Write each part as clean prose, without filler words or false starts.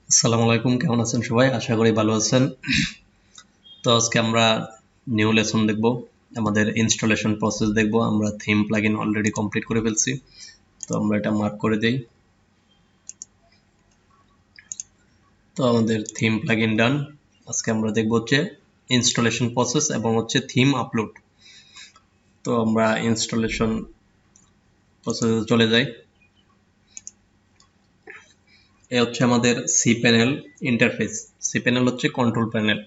আসসালামু আলাইকুম, কেমন আছেন সবাই? আশা করি ভালো আছেন। তো আজকে আমরা নিউ লেসন দেখব, আমাদের ইনস্টলেশন প্রসেস দেখব। আমরা থিম প্লাগইন অলরেডি কমপ্লিট করে ফেলছি, তো আমরা এটা মার্ক করে দেই। তো আমাদের থিম প্লাগইন ডান। আজকে আমরা দেখব হচ্ছে ইনস্টলেশন প্রসেস এবং হচ্ছে থিম আপলোড। তো আমরা ইনস্টলেশন প্রসেসে চলে যাই। এ হচ্ছে আমাদের C panel interface. C panel হচ্ছে কন্ট্রোল প্যানেল,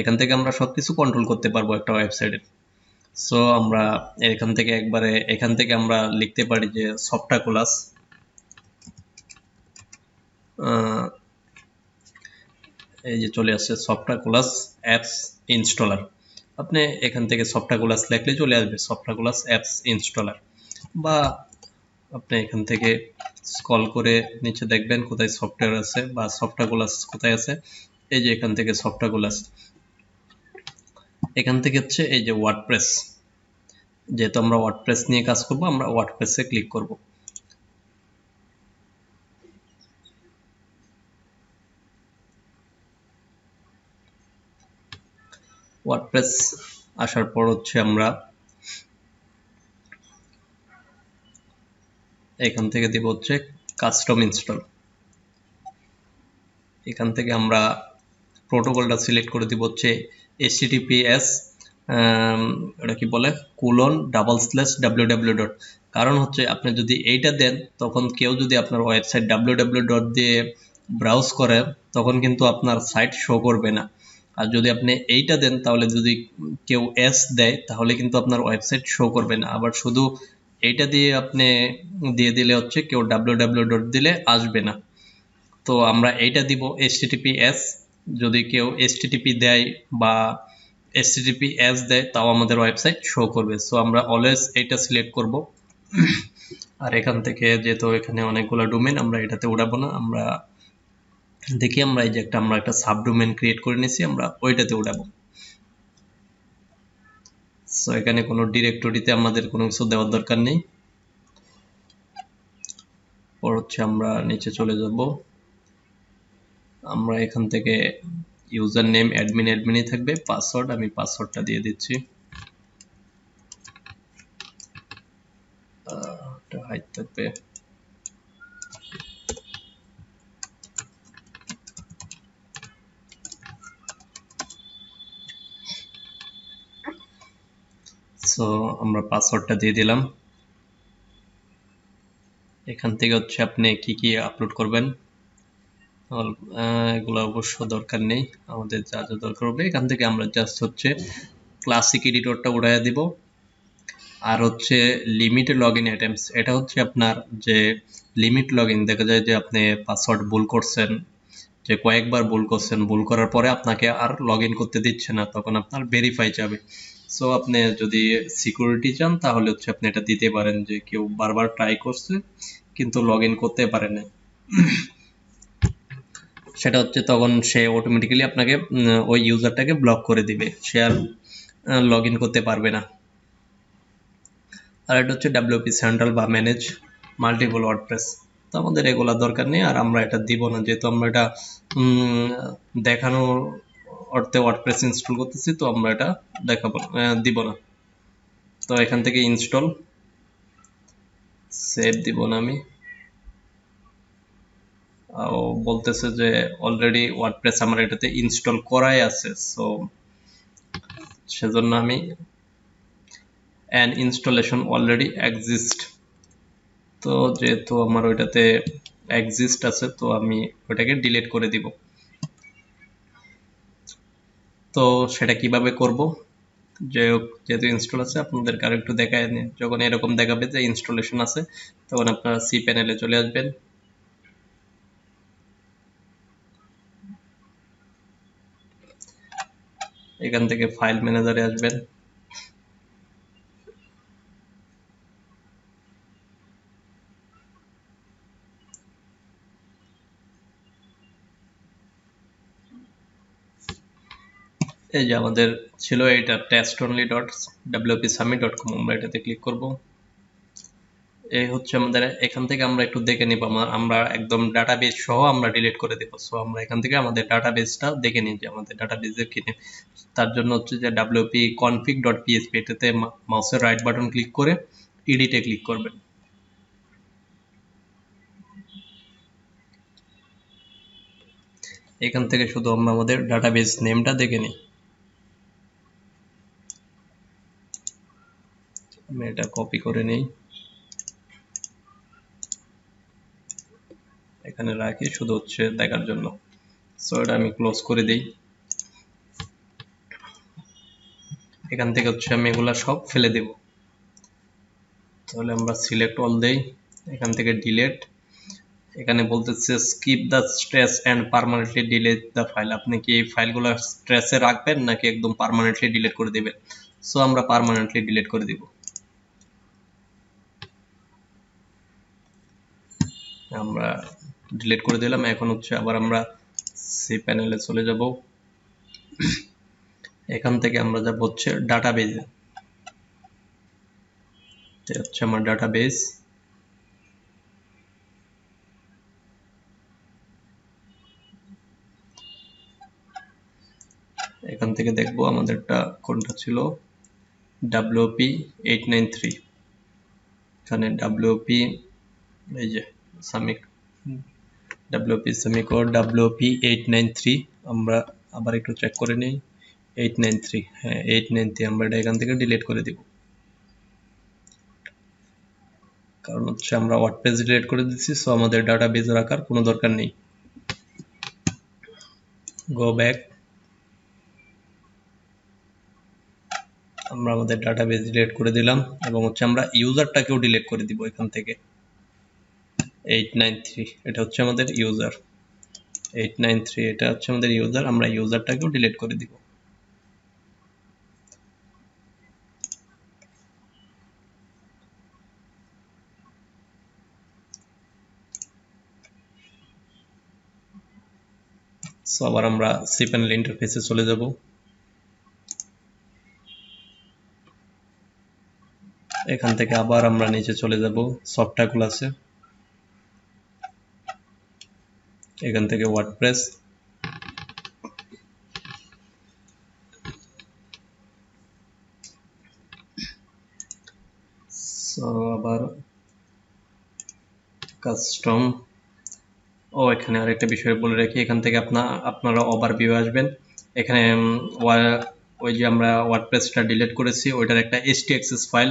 এখান থেকে আমরা সবকিছু কন্ট্রোল করতে পারবো একটা ওয়েবসাইটের। সো আমরা এখান থেকে আমরা লিখতে পারি যে সফটওয়্যার ক্লাস, এই যে চলে আসছে সফটওয়্যার ক্লাস অ্যাপস ইনস্টলার। আপনি এখান থেকে সফটওয়্যার ক্লাস লিখলে চলে আসবে সফটওয়্যার ক্লাস অ্যাপস ইনস্টলার, বা আপনি এখান থেকে স্ক্রল করে নিচে দেখবেন কোথায় সফটওয়্যার আছে বা সফটওয়্যার ক্লাস কোথায় আছে। এই যে এখান থেকে সফটওয়্যার ক্লাস, এখান থেকে হচ্ছে এই যে ওয়ার্ডপ্রেস, যেহেতু আমরা ওয়ার্ডপ্রেস নিয়ে কাজ করব, আমরা ওয়ার্ডপ্রেসে ক্লিক করব। ওয়ার্ডপ্রেস আসার পর হচ্ছে আমরা এখান থেকে দিব হচ্ছে কাস্টম ইনস্টল। এখান থেকে আমরা প্রোটোকলটা সিলেক্ট করে দিব হচ্ছে https এটা কি বলে :/www. কারণ হচ্ছে আপনি যদি এইটা দেন, তখন কেউ যদি আপনার ওয়েবসাইট www দিয়ে ব্রাউজ করে, তখন কিন্তু আপনার সাইট শো করবে না। আর যদি আপনি এইটা দেন, তাহলে যদি কেউ এস দেয়, তাহলে কিন্তু আপনার ওয়েবসাইট শো করবে না। আবার শুধু এইটা দিয়ে আপনি দিয়ে দিলে হচ্ছে কেউ www দিলে আসবে না। তো আমরা এইটা দিব https। যদি কেউ http দেয় বা https দেয়, তাও আমাদের ওয়েবসাইট শো করবে। সো আমরা অলওয়েজ এইটা সিলেক্ট করব। আর এখান থেকে যেহেতু এখানে অনেকগুলো ডোমেন, আমরা এটাতে উড়াবো না। আমরা দেখি আমরা এই যে আমরা একটা সাবডোমেন ক্রিয়েট করে নিয়েছি, আমরা ওইটাতে উড়াবো। সো এখানে কোনো ডিরেক্টরিতে আমাদের কোনো কিছু দেওয়ার দরকার নেই। পর হচ্ছে আমরা নিচে চলে যাব। আমরা এখান থেকে ইউজার নেম অ্যাডমিনই থাকবে, পাসওয়ার্ড আমি পাসওয়ার্ডটা দিয়ে দিচ্ছি। হাইট থাকবে। সো আমরা পাসওয়ার্ডটা দিয়ে দিলাম। এখান থেকে হচ্ছে আপনি কি কি আপলোড করবেন, এগুলো অবশ্য দরকার নেই। আমাদের যা যা দরকার হবে এখান থেকে আমরা জাস্ট হচ্ছে ক্লাসিক এডিটরটা উড়াইয়া দিব। আর হচ্ছে লিমিট লগ ইন অ্যাটেম্পটস, এটা হচ্ছে আপনার যে লিমিট লগ ইন, দেখা যায় যে আপনি পাসওয়ার্ড ভুল করছেন, যে কয়েকবার ভুল করছেন, ভুল করার পরে আপনাকে আর লগ ইন করতে দিচ্ছে না, তখন আপনার ভেরিফাই যাবে। সো আপনি যদি সিকিউরিটি চান, তাহলে হচ্ছে আপনি এটা দিতে পারেন যে কেউ বারবার ট্রাই করছে কিন্তু লগ ইন করতে পারে না। সেটা হচ্ছে তখন সে অটোমেটিক্যালি আপনাকে ওই ইউজারটাকে ব্লক করে দিবে, সে আর লগ ইন করতে পারবে না। আর এটা হচ্ছে ডাব্লিউপি সেন্ট্রাল বা ম্যানেজ মাল্টিপল ওয়ার্ডপ্রেস। তো আমাদের এগুলো দরকার নেই, আর আমরা এটা দিব না, যেহেতু আমরা এটা দেখানোর অর্থে ওয়ার্ডপ্রেস ইনস্টল করতেছি, তো আমরা এটা দেখাবো দিব না। তো এখান থেকে ইনস্টল সেভ দিব না আমি। বলতেছে যে অলরেডি ওয়ার্ডপ্রেস আমার এটাতে ইনস্টল করাই আছে, সো সেজন্য আমি an installation already exist। তো যেহেতু আমার ওইটাতে এক্সিস্ট আছে, তো আমি ওটাকে ডিলিট করে দিব। তো সেটা কিভাবে করব, যেহেতু ইনস্টল আছে আপনাদেরকে আর একটু দেখায় নিন। যখন এরকম দেখাবে যে ইনস্টলেশন আছে, তখন আপনারা সি প্যানেলে চলে আসবেন। এখান থেকে ফাইল ম্যানেজারে আসবেন। এই যে আমাদের ছিল এটা testonly.wpsummit.com, আমরা এটাতে ক্লিক করব। এই হচ্ছে আমাদের, এখান থেকে আমরা একটু দেখে নিব, আমরা একদম ডাটাবেস সহ আমরা ডিলিট করে দেব। সো আমরা এখান থেকে আমাদের ডাটাবেসটা দেখে নিই যে আমাদের ডাটাবেসে কি নেই। তার জন্য হচ্ছে যে wp-config.php, এটাতে মাউসের রাইট বাটন ক্লিক করে এডিটে ক্লিক করবেন। এখান থেকে শুধু আমরা আমাদের ডাটাবেস নেমটা দেখে নিই। আমি এটা কপি করে নিই, এখানে রাখি শুধু হচ্ছে দেখার জন্য। সো এটা আমি ক্লোজ করে দিই। এখান থেকে হচ্ছে আমি এগুলা সব ফেলে দেব। তাহলে আমরা সিলেক্ট অল দেই, এখান থেকে ডিলিট, এখানে বলতেছে skip the stress and permanently delete the file. আপনি কি এই ফাইলগুলো স্ট্রেসে রাখবেন নাকি একদম পার্মানেন্টলি ডিলিট করে দিবেন? সো আমরা পার্মানেন্টলি ডিলিট করে দিব। আমরা ডিলিট করে দিলাম। এখন হচ্ছে আবার আমরা সি প্যানেলে চলে যাব। এখান থেকে আমরা যাব হচ্ছে ডাটাবেজে, এটা হচ্ছে আমার ডাটাবেস। এখান থেকে দেখব আমাদেরটা কোনটা ছিল, WP893। এখানে WP, এই যে সামিক, WP সেমিকোড WP893। আমরা আবার একটু চেক করে নিই, 893, হ্যাঁ 893, আমরা এটা এখান থেকে ডিলিট করে দিব। কারণ হচ্ছে আমরা ওয়ার্ডপ্রেস ডিলিট করে দিচ্ছি, সো আমাদের ডাটাবেজ রাখার কোনো দরকার নেই। গো ব্যাক, আমরা আমাদের ডাটাবেজ ডিলিট করে দিলাম এবং হচ্ছে আমরা ইউজারটাকেও ডিলিট করে দিব এখান থেকে। 893 এটা হচ্ছে আমাদের ইউজার, 893 এটা হচ্ছে আমাদের ইউজার, আমরা ইউজারটাকেও ডিলিট করে দিব। সো আবার আমরা সি প্যানেল ইন্টারফেসে চলে যাব। এখান থেকে আবার আমরা নিচে চলে যাব সফটওয়্যার ক্লাসে, এখান থেকে ওয়ার্ডপ্রেস, সো আবার কাস্টম। ও এখানে আরেকটা বিষয় বলে রাখি, এখান থেকে আপনারা ওভারভিউ আসবেন। এখানে ওই যে আমরা ওয়ার্ডপ্রেসটা ডিলিট করেছি ওইটার একটা htaccess ফাইল,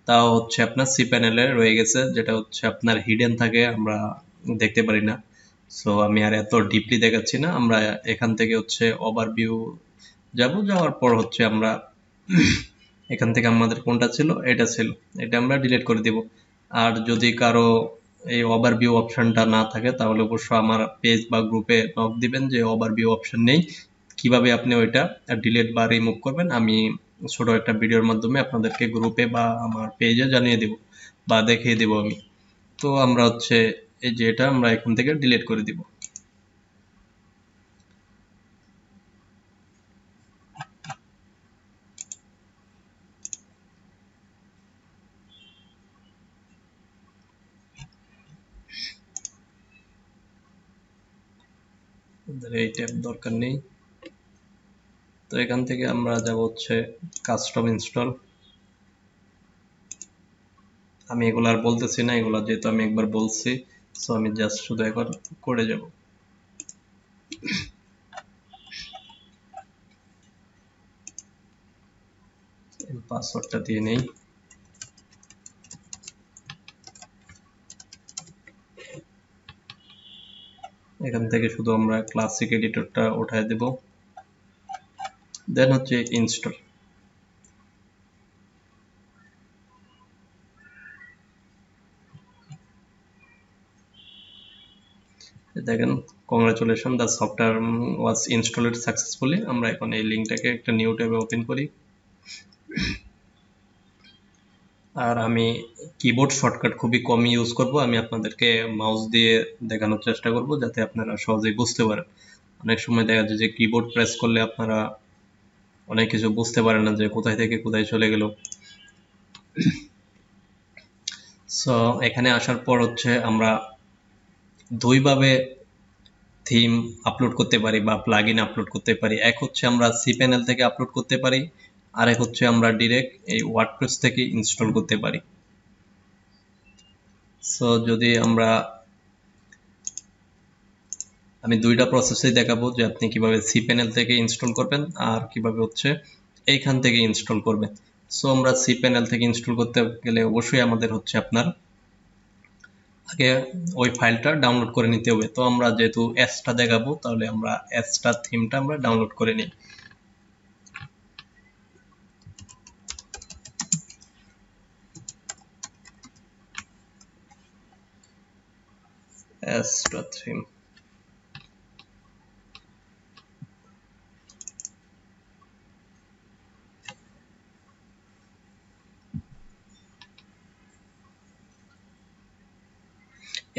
তাও হচ্ছে আপনার সি প্যানেলে রয়ে গেছে, যেটা হচ্ছে আপনার হিডেন থাকে, আমরা দেখতে পারি না। সো আমি আর এত ডিপলি দেখাচ্ছি না, আমরা এখান থেকে হচ্ছে ওভারভিউ যাওয়ার পর হচ্ছে আমরা এখান থেকে আমাদের কোনটা ছিল, এটা ছিল, এটা আমরা ডিলিট করে দিব। আর যদি কারো এই ওভারভিউ অপশনটা না থাকে তাহলে অবশ্যই আমার পেজ বা গ্রুপে নক দিবেন যে ওভারভিউ অপশন নেই, কিভাবে আপনি ওইটা ডিলিট বা রিমুভ করবেন। আমি ছোট একটা ভিডিওর মাধ্যমে আপনাদেরকে গ্রুপে বা আমার পেজে জানিয়ে দেব বা দেখিয়ে দেব আমি। তো আমরা হচ্ছে এই যে এটা আমরা এখান থেকে ডিলিট করে দিব। এই ট্যাব দরকার নেই। তো এখান থেকে আমরা যাব হচ্ছে কাস্টম ইনস্টল। আমি এগুলো আর বলতেছি না, এগুলো যেহেতু আমি একবার বলছি, সো আমি জাস্ট শুধু এখন করে যাব। পাসওয়ার্ডটা দিয়ে নেই। এখান থেকে শুধু আমরা ক্লাসিক এডিটরটা উঠায় দেব, দেন হচ্ছে ইনস্টল। দেখেন congratulation, the software was installed successfully. আমরা এখন এই লিঙ্কটাকে একটা নিউ ট্যাবে ওপেন করি। আর আমি কিবোর্ড শর্টকাট খুবই কম ইউজ করব, আমি আপনাদেরকে মাউস দিয়ে দেখানোর চেষ্টা করব যাতে আপনারা সহজেই বুঝতে পারেন। অনেক সময় দেখা যায় যে কিবোর্ড প্রেস করলে আপনারা অনেক কিছু বুঝতে পারেন না যে কোথায় থেকে কোথায় চলে গেল। সো এখানে আসার পর হচ্ছে আমরা দুইভাবে থিম আপলোড করতে পারি বা প্লাগইন আপলোড করতে পারি। এক হচ্ছে আমরা cPanel থেকে আপলোড করতে পারি, আরেক হচ্ছে আমরা ডিরেক্ট এই ওয়ার্ডপ্রেস থেকে ইনস্টল করতে পারি। সো যদি আমি দুইটা প্রসেসই দেখাবো যে আপনি কিভাবে cPanel থেকে ইনস্টল করবেন আর কিভাবে হচ্ছে এইখান থেকে ইনস্টল করবেন। সো আমরা cPanel থেকে ইনস্টল করতে গেলে অবশ্যই আমাদের হচ্ছে আপনার আগে ওই ফাইলটা ডাউনলোড করে নিতে হবে। তো আমরা যেহেতু এসটা দেখাবো, তাহলে আমরা এসটা থিমটা আমরা ডাউনলোড করে নিই। এসটা থিম,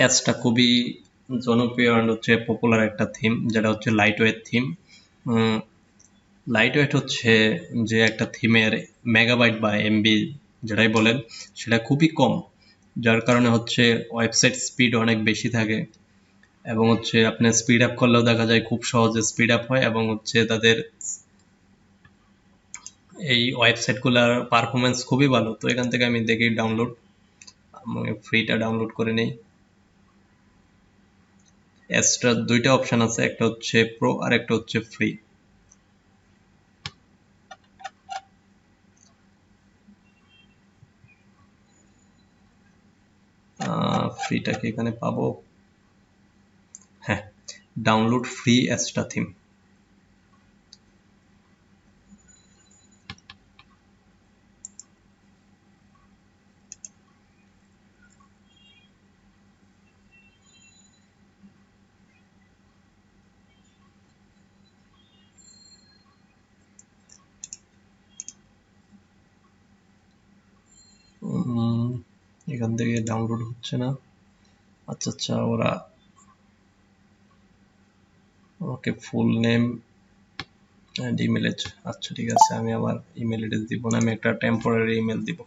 এসটা খুবই জনপ্রিয় আর হচ্ছে পপুলার একটা থিম, যেটা হচ্ছে light weight theme. Light weight হচ্ছে যে একটা থিমের মেগাবাইট বা এমবি যেটাই বলেন সেটা খুবই কম, যার কারণে হচ্ছে ওয়েবসাইট স্পিড অনেক বেশি থাকে এবং হচ্ছে আপনি স্পিড আপ করলেও দেখা যায় খুব সহজে স্পিড আপ হয় এবং হচ্ছে তাদের এই ওয়েবসাইটগুলোর পারফরমেন্স খুবই ভালো। তো এখান থেকে আমি দেখি ডাউনলোড, আমি ফ্রিটা ডাউনলোড করে নেই। এক্সট্রা দুইটা অপশন আছে, একটা হচ্ছে প্রো আর একটা হচ্ছে ফ্রি। ফ্রিটা কি এখানে পাবো? হ্যাঁ, ডাউনলোড ফ্রি এক্সট্রা থিম। এখান থেকে ডাউনলোড হচ্ছে না। আচ্ছা আচ্ছা, ওরা ওকে full name and email address. আচ্ছা ঠিক আছে, আমি আমার ইমেল এড্রেস দিব না, আমি একটা টেম্পোরারি ইমেল দিব।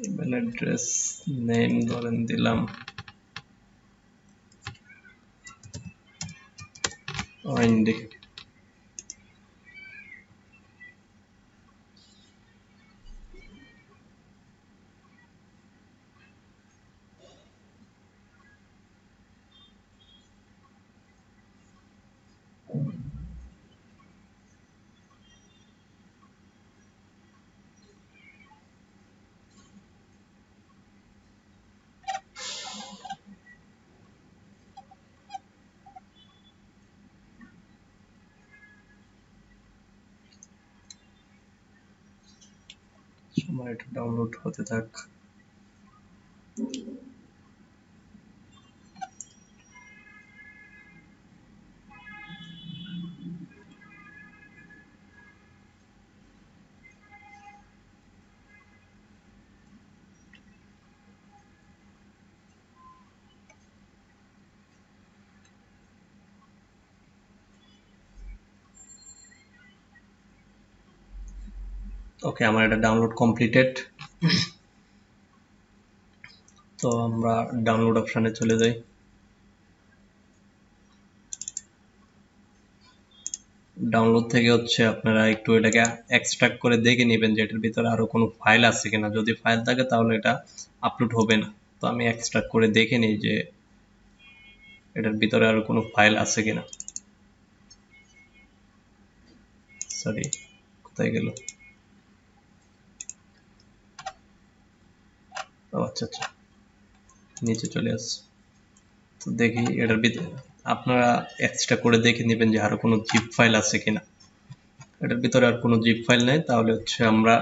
ইমেল অ্যাড্রেস নেম ধরেন দিলাম ওয়েন্ডি। সময় এটা ডাউনলোড হতে থাক। ওকে, আমার এটা ডাউনলোড কমপ্লিটেড। তো আমরা ডাউনলোড অপশানে চলে যাই। ডাউনলোড থেকে হচ্ছে আপনারা একটু এটাকে এক্সট্রাক্ট করে দেখে নেবেন যে এটার ভিতরে আরো কোনো ফাইল আছে কিনা। যদি ফাইল থাকে তাহলে এটা আপলোড হবে না। তো আমি এক্সট্রাক্ট করে দেখে নিই যে এটার ভিতরে আরো কোনো ফাইল আছে কিনা। সরি, কোথায় গেল? ও আচ্ছা আচ্ছা, নিচে চলে আসছে। তো দেখি এটার ভিতরে আপনারা এক্সট্রা করে দেখে নেবেন যে আরো কোনো জিপ ফাইল আছে কিনা। এটার ভিতরে আর কোনো জিপ ফাইল নাই, তাহলে হচ্ছে আমরা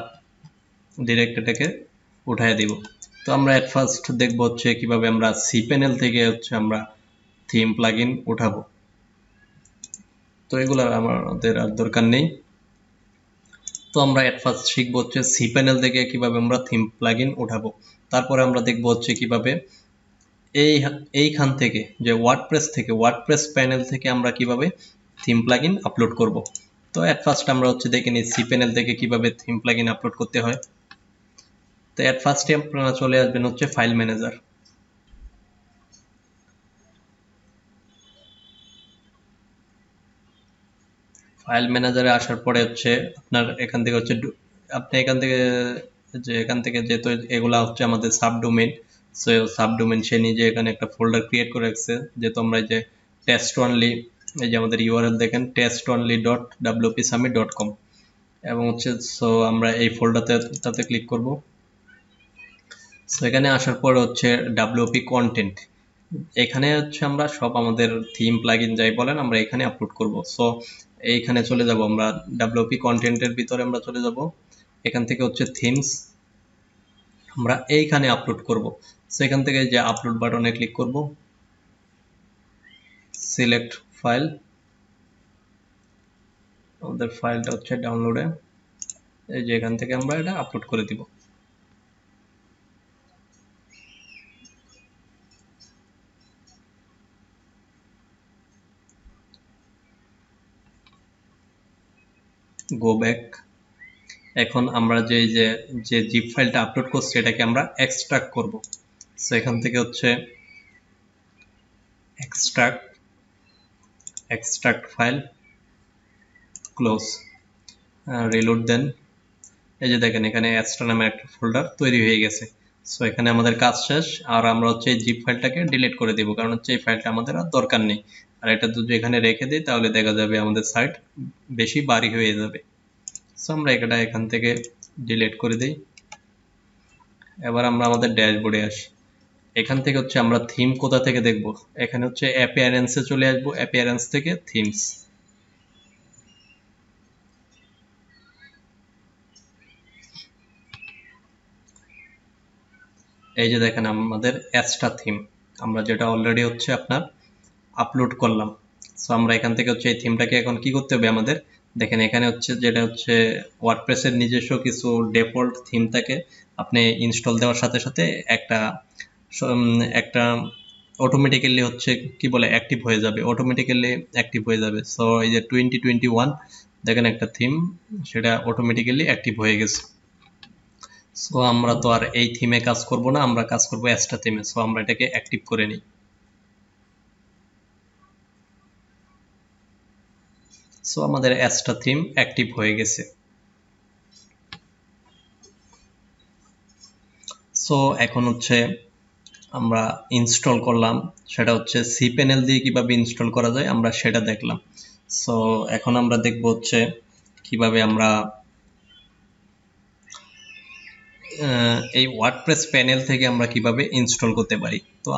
ডিরেক্ট এটাকে উঠায় দিব। তো আমরা এট ফার্স্ট দেখবো হচ্ছে কিভাবে আমরা cPanel থেকে হচ্ছে আমরা থিম প্লাগইন উঠাবো। তো এগুলো আমাদের আর দরকার নেই। তো আমরা এট ফার্স্ট শিখবো হচ্ছে cPanel থেকে কিভাবে আমরা থিম প্লাগইন উঠাবো। তারপরে আমরা দেখবো হচ্ছে কিভাবে এইখান থেকে যে ওয়ার্ডপ্রেস প্যানেল থেকে আমরা কিভাবে থিম প্লাগইন আপলোড করব। তো এট ফার্স্ট আমরা হচ্ছে দেখে নিই cPanel থেকে কিভাবে থিম প্লাগইন আপলোড করতে হয়। তো এট ফার্স্টে আপনারা চলে আসবেন হচ্ছে ফাইল ম্যানেজার। ফাইল ম্যানেজারে আসার পরে হচ্ছে আপনার এখান থেকে হচ্ছে আপনি এখান থেকে যেহেতু এগুলা হচ্ছে আমাদের সাবডোমেইন, সো সাবডোমেইন সে নিজে এখানে একটা ফোল্ডার ক্রিয়েট করে রাখছে, যেহেতু আমরা এই যে টেস্ট অনলি, এই যে আমাদের ইউআরএল দেখেন testonly.wpsummit.com, এবং হচ্ছে সো আমরা এই ফোল্ডারটাতে ক্লিক করব। সো এখানে আসার পর হচ্ছে WP কন্টেন্ট, এখানে হচ্ছে আমরা সব আমাদের থিম প্লাগইন যাই বলেন আমরা এখানে আপলোড করব। সো এইখানে চলে যাব আমরা WP কন্টেন্টের ভিতরে আমরা চলে যাব, এখান থেকে হচ্ছে থিমস আমরা এইখানে আপলোড করব। সো এখান থেকে যে আপলোড বাটনে ক্লিক করব, সিলেক্ট ফাইল, আমাদের ফাইলটা হচ্ছে ডাউনলোডে, এই যে এখান থেকে আমরা এটা আপলোড করে দিব। Go back. এখন আমরা যে জিপ ফাইলটা আপলোড করছি এটাকে আমরা এক্সট্রাক্ট করব। সো এখান থেকে হচ্ছে এক্সট্রাক্ট ফাইল, ক্লোজ, রিলোড দেন। এই যে দেখেন এখানে এক্সট্রা নামে একটা ফোল্ডার তৈরি হয়ে গেছে। সো এখানে আমাদের কাজ শেষ, আর আমরা হচ্ছে এই জিপ ফাইলটাকে ডিলিট করে দেব, কারণ হচ্ছে এই ফাইলটা আমাদের আর দরকার নেই। আর এটা যদি এখানে রেখে দিই তাহলে দেখা যাবে আমাদের সাইট বেশি ভারী হয়ে যাবে। সো আমরা এটা এখান থেকে ডিলিট করে দিই। এবার আমরা আমাদের ড্যাশবোর্ডে আসি। এখান থেকে হচ্ছে আমরা থিম কোথা থেকে দেখব, এখানে হচ্ছে অ্যাপিয়ারেন্সে চলে আসবো, অ্যাপিয়ারেন্স থেকে থিমস। এই যে দেখেন আমাদের অ্যাস্টা থিম, আমরা যেটা অলরেডি হচ্ছে আপনার আপলোড করলাম। সো আমরা এখান থেকে হচ্ছে এই থিমটাকে এখন কি করতে হবে আমাদের, দেখেন এখানে হচ্ছে যেটা হচ্ছে ওয়ার্ডপ্রেসের নিজস্ব কিছু ডিফল্ট থিম থাকে, আপনি ইনস্টল দেওয়ার সাথে সাথে একটা অটোমেটিক্যালি হচ্ছে কি বলে অ্যাক্টিভ হয়ে যাবে। সো এই যে 2021 দেখেন একটা থিম, সেটা অটোমেটিক্যালি অ্যাক্টিভ হয়ে গেছে। সো আমরা তো আর এই থিমে কাজ করব না, আমরা কাজ করব অ্যাস্টা থিমে। সো আমরা এটাকে অ্যাক্টিভ করে নিই। সো আমাদের অ্যাস্টা থিম অ্যাক্টিভ হয়ে গেছে। সো এখন হচ্ছে আমরা ইনস্টল করলাম, সেটা হচ্ছে cPanel দিয়ে কিভাবে ইনস্টল করা যায় আমরা সেটা দেখলাম। সো এখন আমরা দেখব হচ্ছে কিভাবে আমরা এই ওয়ার্ডপ্রেস প্যানেল থেকে আমরা কিভাবে ইনস্টল করতে পারি। তো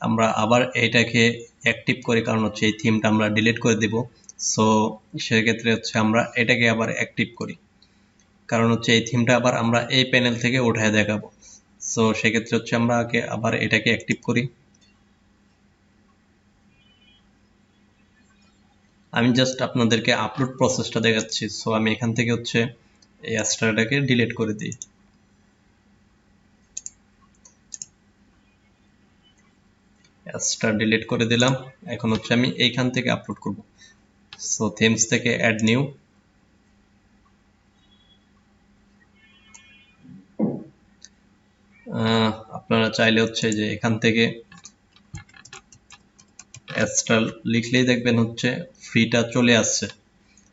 আমরা আবার এটাকে অ্যাক্টিভ করি, কারণ হচ্ছে এই থিমটা আমরা ডিলিট করে দেব। সো সেক্ষেত্রে হচ্ছে আমরা এটাকে আবার অ্যাক্টিভ করি, কারণ হচ্ছে এই থিমটা আবার আমরা এই প্যানেল থেকে উঠায় দেখাবো। সো সেক্ষেত্রে হচ্ছে আমরা আবার এটাকে অ্যাক্টিভ করি। আমি জাস্ট আপনাদেরকে আপলোড প্রসেসটা দেখাচ্ছি। সো আমি এখান থেকে হচ্ছে এই অ্যাস্ট্রাটাকে ডিলিট করে দিই। অ্যাস্ট্রা ডিলিট করে দিলাম। এখন হচ্ছে আমি এইখান থেকে আপলোড করব। সো থিমস থেকে অ্যাড নিউ, আপনারা চাইলে হচ্ছে যে এখান থেকে অ্যাস্ট্রা লিখলেই দেখবেন হচ্ছে ফ্রিটা চলে আসছে।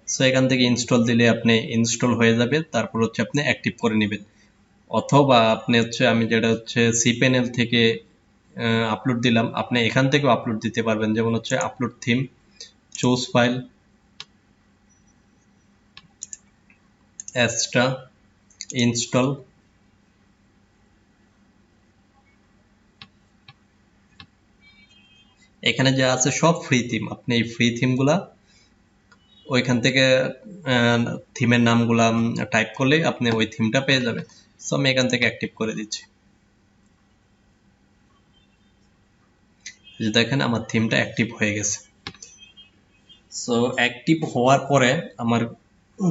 সো এখান থেকে ইনস্টল দিলে আপনি ইনস্টল হয়ে যাবে, তারপর হচ্ছে আপনি অ্যাক্টিভ করে নেবেন। অথবা আপনি হচ্ছে আমি যেটা হচ্ছে cPanel থেকে আপলোড দিলাম, আপনি এখান থেকেও আপলোড দিতে পারবেন, যেমন হচ্ছে upload theme, choose file, Astra, install. এখানে যা আছে সব ফ্রি থিম, আপনি এই ফ্রি থিমগুলা ওইখান থেকে থিমের নামগুলা টাইপ করলে আপনি ওই থিমটা পেয়ে যাবেন। সো আমি এখান থেকে অ্যাক্টিভ করে দিচ্ছি। যে দেখেন আমার থিমটা অ্যাক্টিভ হয়ে গেছে। সো অ্যাক্টিভ হওয়ার পরে আমার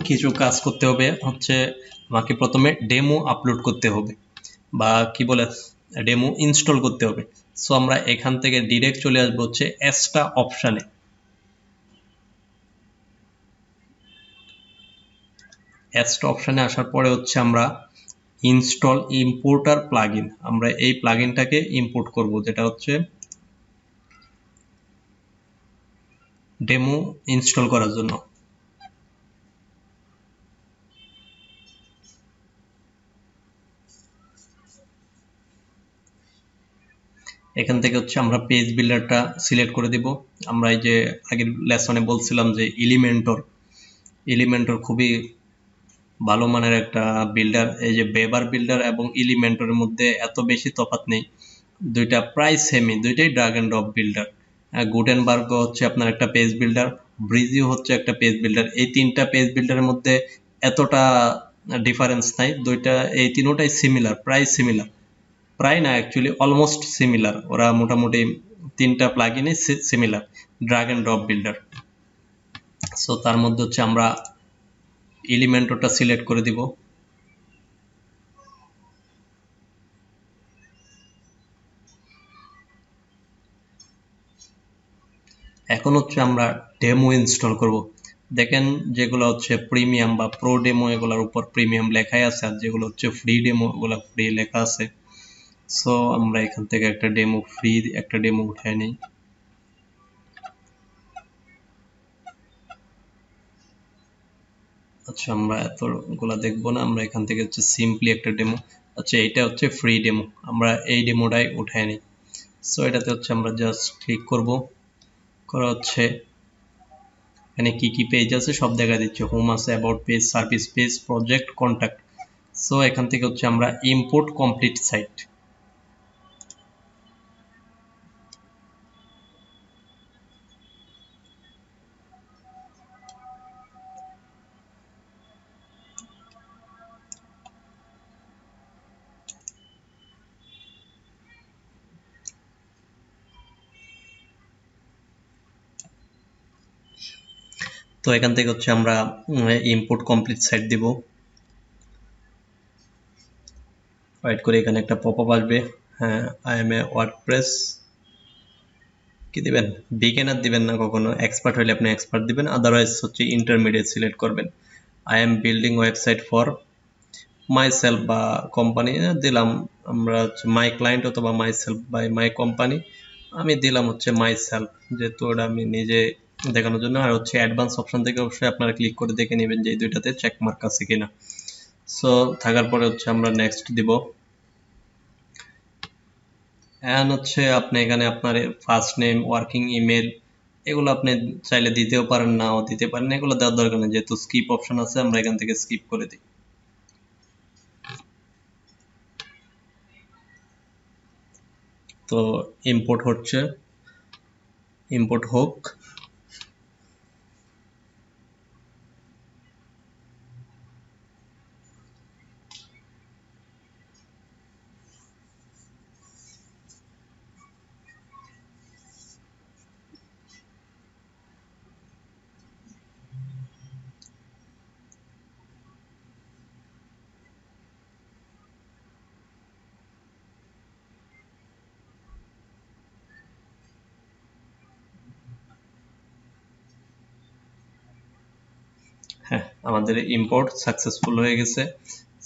কিছু কাজ করতে হবে, হচ্ছে আমাকে প্রথমে ডেমো আপলোড করতে হবে বা কি বলে ডেমো ইনস্টল করতে হবে। সো আমরা এখান থেকে ডিরেক্ট চলে আসবো হচ্ছে এক্সট্রা অপশানে। এক্সট্রা অপশানে আসার পরে হচ্ছে আমরা ইনস্টল ইম্পোর্টার প্লাগইন, আমরা এই প্লাগইনটাকে ইম্পোর্ট করব, যেটা হচ্ছে ডেমো ইনস্টল করার জন্য। এখান থেকে হচ্ছে আমরা পেজ বিল্ডারটা সিলেক্ট করে দিব। আমরা এই যে আগের লেসনে বলছিলাম যে এলিমেন্টর খুবই ভালো মানের একটা বিল্ডার। এই যে বেবার বিল্ডার এবং এলিমেন্টরের মধ্যে এত বেশি তফাৎ নেই, দুইটা প্রায় সেমই, দুইটাই drug and drop builder. Gutenberg হচ্ছে আপনার একটা পেজ বিল্ডার, ব্রিজিও হচ্ছে একটা পেজ বিল্ডার। এই তিনটা পেজ বিল্ডারের মধ্যে এতটা ডিফারেন্স নাই, দুইটা এই তিনোটাই সিমিলার, প্রায় সিমিলার, প্রায় না অ্যাকচুয়ালি অলমোস্ট সিমিলার। ওরা মোটামুটি তিনটা প্লাগইনই similar, drag and drop builder. So তার মধ্যে হচ্ছে আমরা এলিমেন্টরটা সিলেক্ট করে দিব। এখন হচ্ছে আমরা ডেমো ইনস্টল করব। দেখেন যেগুলো হচ্ছে প্রিমিয়াম বা প্রো ডেমো এগুলোর উপর প্রিমিয়াম লেখাই আছে, আর যেগুলো হচ্ছে ফ্রি ডেমো ওগুলো ফ্রি লেখা আছে। সো আমরা এখান থেকে একটা ডেমো উঠায় নিই। আচ্ছা আমরা এতগুলা দেখবো না, আমরা এখান থেকে হচ্ছে সিম্পলি একটা ডেমো, আচ্ছা এটা হচ্ছে ফ্রি ডেমো, আমরা এই ডেমোটাই উঠায় নিই। সো এটাতে হচ্ছে আমরা জাস্ট ক্লিক করব, করা হচ্ছে এখানে কি কি পেজ আছে সব দেখা দিচ্ছে, হোম আছে, about page, service page, project, contact. So এখান থেকে হচ্ছে আমরা ইম্পোর্ট কমপ্লিট সাইট। তো এখান থেকে হচ্ছে আমরা ইম্পোর্ট কমপ্লিট সাইট দিব। ওয়েট করে, এখানে একটা পপআপ আসবে, হ্যাঁ আই এম এ ওয়ার্ডপ্রেস, কি দিবেন, বিগিনার দিবেন না কখনো, এক্সপার্ট হলে আপনি এক্সপার্ট দিবেন, আদারওয়াইজ হচ্ছে ইন্টারমিডিয়েট সিলেক্ট করবেন। I am building website for my self বা কোম্পানি দিলাম, আমরা হচ্ছে মাই ক্লায়েন্ট অথবা my self by my company, আমি দিলাম হচ্ছে মাই সেলফ, যেহেতু ওটা আমি নিজে দেখানোর জন্য। আর হচ্ছে অ্যাডভান্স অপশন থেকে অবশ্যই আপনারা ক্লিক করে দেখে নেবেন যে এই দুইটাতে চেকমার্ক আছে কিনা। সো থাকার পরে হচ্ছে আমরা নেক্সট দিব। অ্যান্ড হচ্ছে আপনি এখানে আপনার ফার্স্ট নেম, ওয়ার্কিং ইমেল, এগুলো আপনি চাইলে দিতেও পারেন, নাও দিতে পারেন, এগুলো দেওয়ার দরকার নেই, যেহেতু স্কিপ অপশন আছে আমরা এখান থেকে স্কিপ করে দিই। তো ইম্পোর্ট হচ্ছে, ইম্পোর্ট হোক। হ্যাঁ আমাদের ইম্পোর্ট সাকসেসফুল হয়ে গেছে।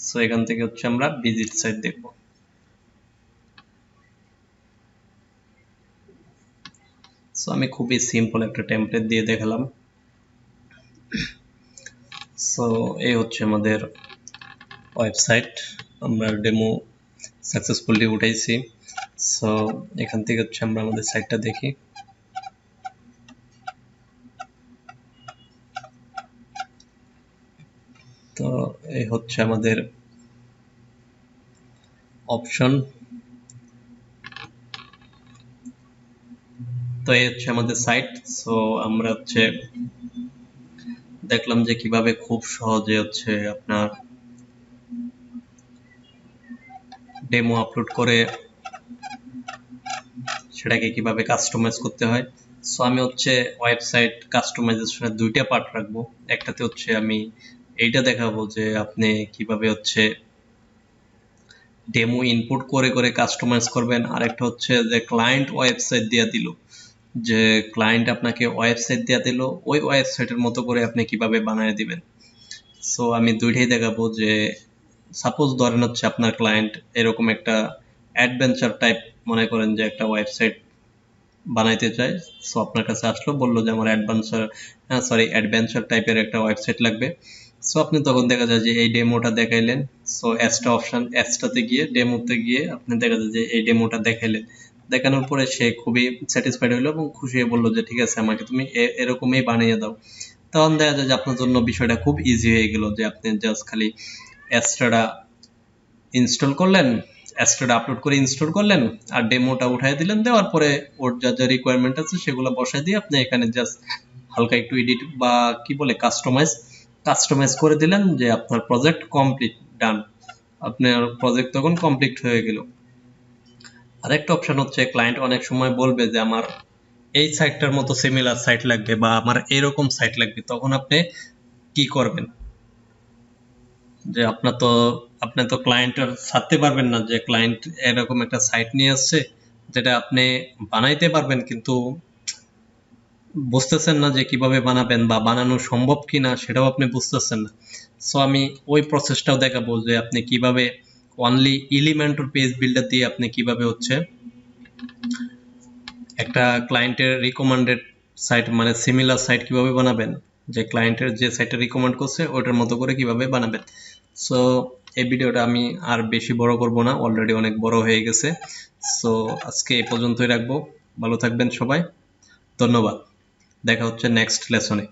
সো এখান থেকে হচ্ছে আমরা ভিজিট সাইট দেখব। সো আমি খুবই সিম্পল একটা টেমপ্লেট দিয়ে দেখালাম। সো এই হচ্ছে আমাদের ওয়েবসাইট, আমরা ডেমো সাকসেসফুলি উঠাইছি। সো এখান থেকে হচ্ছে আমরা আমাদের সাইটটা দেখি। তো এই হচ্ছে আমাদের অপশন। তো এই হচ্ছে আমাদের সাইট। সো আমরা হচ্ছে দেখলাম যে কিভাবে খুব সহজে হচ্ছে আপনার ডেমো আপলোড করে সেটাকে কিভাবে কাস্টমাইজ করতে হয়। সো আমি হচ্ছে ওয়েবসাইট কাস্টমাইজেশনের দুইটা পার্ট রাখবো। একটাতে হচ্ছে আমি এইটা দেখাবো যে আপনি কিভাবে হচ্ছে ডেমো ইনপুট করে করে কাস্টমাইজ করবেন। আরেকটা হচ্ছে যে ক্লায়েন্ট ওয়েবসাইট দিয়ে দিল, যে ক্লায়েন্ট আপনাকে ওয়েবসাইট দিয়ে দিল, ওই ওয়েবসাইটের মতো করে আপনি কিভাবে বানিয়ে দিবেন। সো আমি দুইটাই দেখাবো। যে সাপোজ ধরেন হচ্ছে আপনার ক্লায়েন্ট এরকম একটা অ্যাডভেঞ্চার টাইপ, মনে করেন যে একটা ওয়েবসাইট বানাইতে চায়। সো আপনার কাছে আসলো, বললো যে আমার অ্যাডভেঞ্চার টাইপের একটা ওয়েবসাইট লাগবে। সো আপনি তখন দেখা যায় যে এই ডেমোটা দেখাইলেন। সো এসটাতে গিয়ে ডেমোতে গিয়ে আপনি দেখা যায় যে এই ডেমোটা দেখাইলেন। দেখানোর পরে সে খুবই স্যাটিসফাইড হলো এবং খুশি হয়ে বললো যে ঠিক আছে, আমাকে তুমি এরকমই বানিয়ে দাও। তখন দেখা যায় যে আপনার জন্য বিষয়টা খুব ইজি হয়ে গেল, যে আপনি জাস্ট খালি অ্যাস্ট্রাডা ইনস্টল করলেন, অ্যাস্ট্রাডা আপলোড করে ইনস্টল করলেন, আর ডেমোটা উঠাই দিলেন। দেওয়ার পরে ওর যা যা রিকোয়ারমেন্ট আছে সেগুলো বসাই দিয়ে আপনি এখানে জাস্ট হালকা একটু এডিট বা কি বলে কাস্টমাইজ করে দিলেন, যে আপনার প্রজেক্ট কমপ্লিট, ডান। আপনার প্রজেক্ট তখন কমপ্লিট হয়ে গেল। আরেকটা অপশন হচ্ছে ক্লায়েন্ট অনেক সময় বলবে যে আমার এই সাইটটার মতো সিমিলার সাইট লাগবে বা আমার এরকম সাইট লাগবে। তখন আপনি কি করবেন, যে আপনি তো ক্লায়েন্টের ছাড়তে পারবেন না, যে ক্লায়েন্ট এরকম একটা সাইট নিয়ে আসছে যেটা আপনি বানাইতে পারবেন কিন্তু বুঝতেছেন না যে কিভাবে বানাবেন বা বানানো সম্ভব কিনা সেটাও আপনি বুঝতেছেন না। সো আমি ওই প্রসেসটাও দেখাবো যে আপনি কিভাবে অনলি এলিমেন্টর পেজ বিল্ডার দিয়ে আপনি কিভাবে হচ্ছে একটা ক্লায়েন্টের রিকমেন্ডেড সাইট মানে সিমিলার সাইট কিভাবে বানাবেন, যে ক্লায়েন্টের যে সাইটটা রিকমেন্ড করছে ওটার মতো করে কিভাবে বানাবেন। সো এই ভিডিওটা আমি আর বেশি বড় করব না, অলরেডি অনেক বড় হয়ে গেছে। সো আজকে এই পর্যন্তই রাখবো। ভালো থাকবেন সবাই, ধন্যবাদ। দেখা হচ্ছে নেক্সট লেসনে।